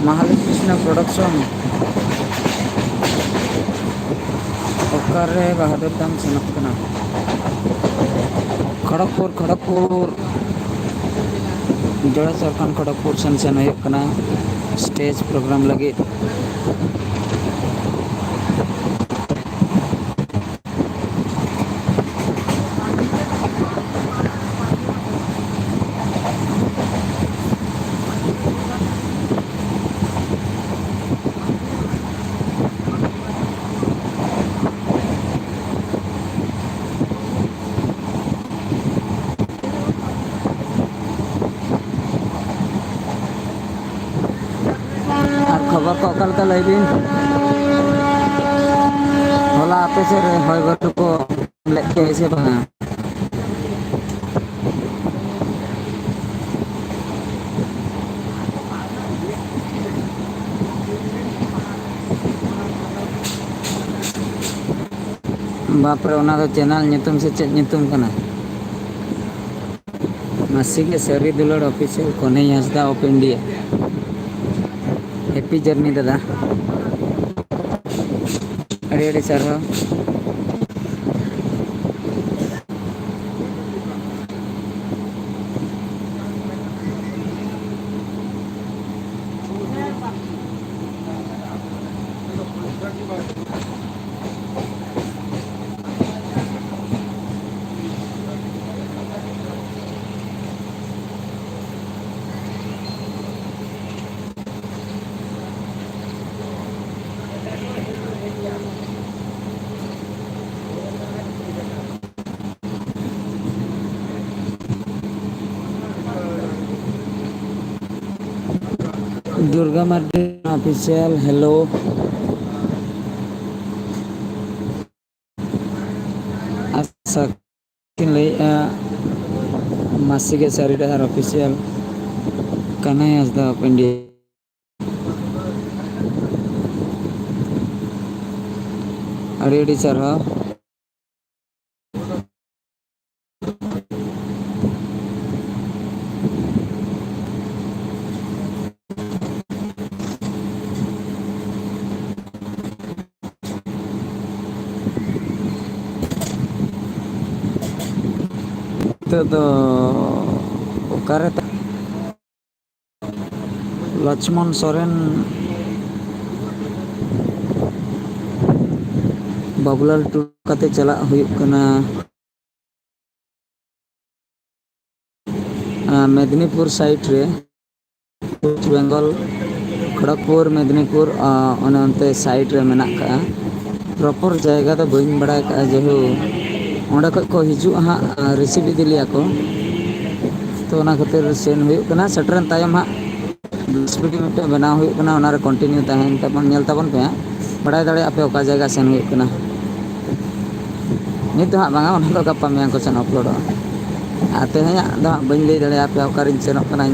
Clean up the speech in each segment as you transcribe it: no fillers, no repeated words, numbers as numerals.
Mahali Krishna Production Okare Bahadur Dam Senap Kana Kharagpur Jora Sarkhan Kharagpur Sen Huyuk Kana Stage Program lagi আর খবর কলকাতা লাইবিন होला आपे से होय बटु को लेके ऐसे बना बाप रे ओना तो चैनल नितुम से चेक नितुम कना मासी के सरी दुलड़ ऑफिशियल कोने Hansda of India happy journey दादा अरे अरे sir Durga Mardi official hello आशा किन लैया मासी के सारी डहार official Kanhaiya Hansda of India अड़ी अड़ी सारहाव तो ओकारे लक्ष्मण सोरेन बाबुलाल टूर कते चला हुयुक कना मेदिनीपुर साइड रे वेस्ट बेंगल खड़गपुर मेदिनीपुर अनते साइड रे मेना का प्रॉपर जगह तो बइन बड़ा का जेहु ओंडे को हिजू हाँ रिसीव इदी लिया को तो ओना खातिर सेन हुयुक कना सेटरन तायम हाँ वीडियो मिटे बनाव हुयुक कना ओना रे कंटिन्यू तहन तबन नेल तबन पे बड़ा दाड़े आपे ओका जगह सेन हुयुक कना नित हाँ बांगा ओना तो गप्पा मेयां को सेन अपलोड आते हैं दो बन लई दाड़े आपे ओकारिन सेनोक कना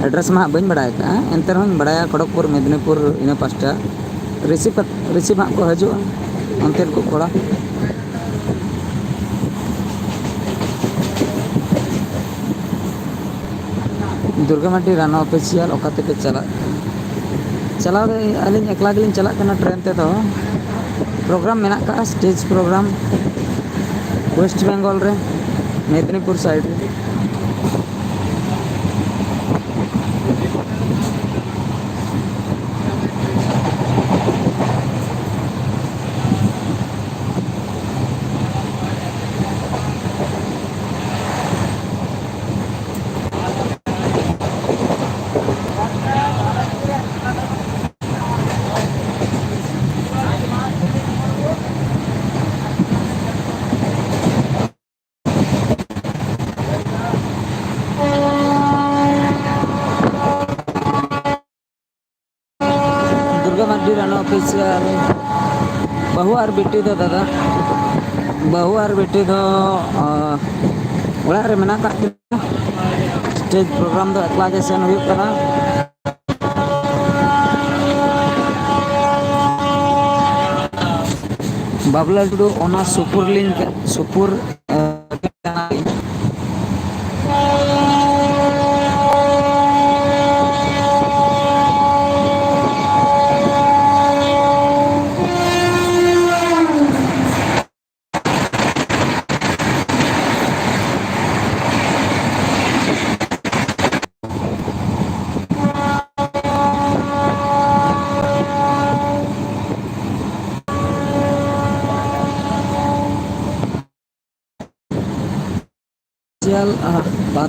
एड्रेस मा बन बड़ा का एंतर हन बड़ा खड़गपुर मेदिनीपुर इन पास्टा रिसीव हाँ को हजू अंतर को कोड़ा दुर्गा मार्डी राना ऑफिशियल ओकाते पे चला अली एकला गलिन चला कना ट्रेन ते तो प्रोग्राम मेना का स्टेज प्रोग्राम वेस्ट बेंगल रे मेदिनीपुर साइड रे दुर्गा मार्डी राना ऑफिशियल बहु और बेटी दो दादा बहु और बेटी दो ओड़ा रे मेना का स्टेज प्रोग्राम दो एकला के सेन हुयुक कना बाबुलाल टुडू ओना सुपुर लिंक सुपुर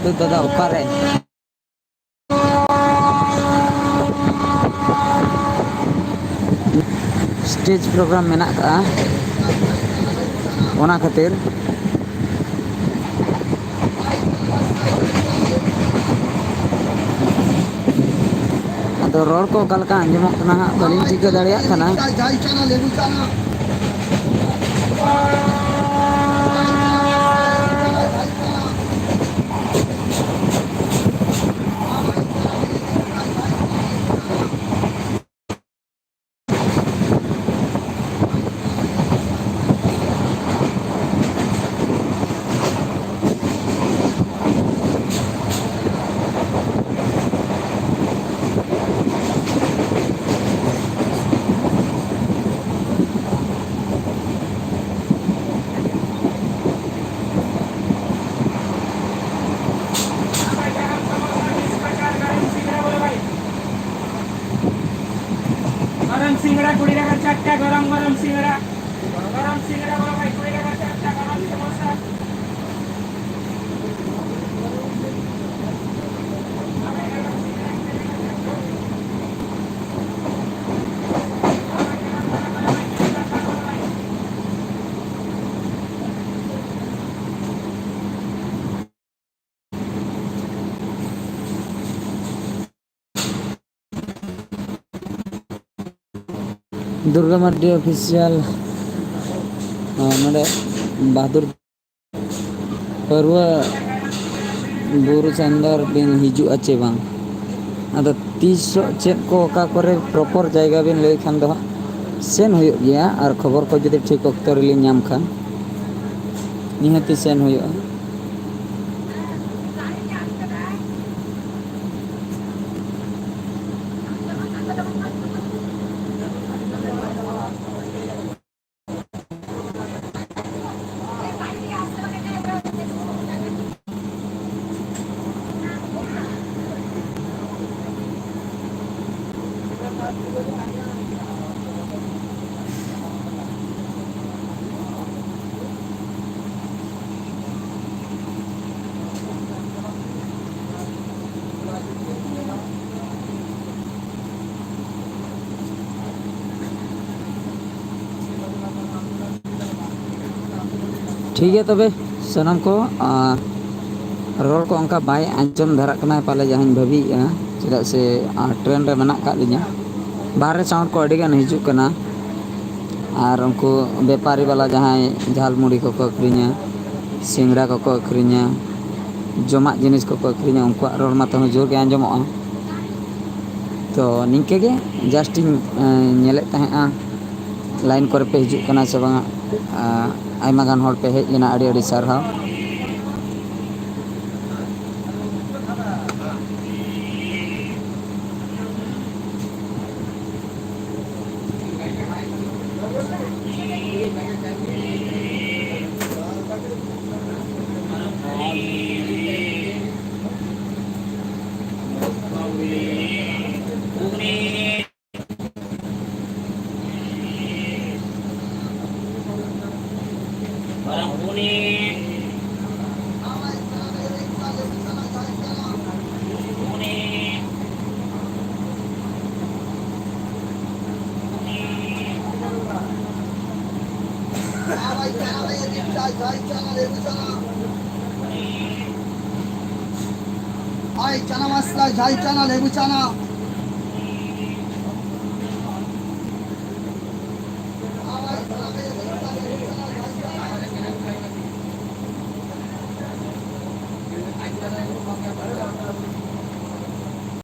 माधु दादा ओकारे स्टेज प्रोग्राम मेना का ओना खातिर अदो रोड को कलका अंजमोग कना बालिं चिका दाड़िया कना गरम सिंगड़ा 20 টাকা চারটা गरम गरम सिंगड़ा বলো ভাই 20 টাকা চারটা गरम समोसा दुर्गा मर्डी ऑफिशियल नोडे बहादुर परवा बुरु चंदर बिन हिजु आचे बांग अदो 30 चेक को ओका करे प्रॉपर जायगा बिन लई खान दो सेन हुयो गया और खबर को जदि ठीक वक्त रे नाम खान निहति सेन हुयो ठीक है तबे सनम को रोल को अंका बाय आंचम धरा कना पाले जहां भाभी चेदा से ट्रेन रे मना का लिया बाहर साउंड को अडिगान हिजु कना और उनको व्यापारी वाला जहां झाल मुड़ी को अखरिया सिंगड़ा को अखरिया जमा जिनिस को अखरिया उनको रोल मा तो जोर के आंजमोआ तो निंके गे जस्ट नेले तहेआ लाइन करे पे हिजु कना से बांगा आयमा गान हर पे हेज लेना अड़ी अड़ी सारहाव Ay, chana masla, jai chana, lebu chana.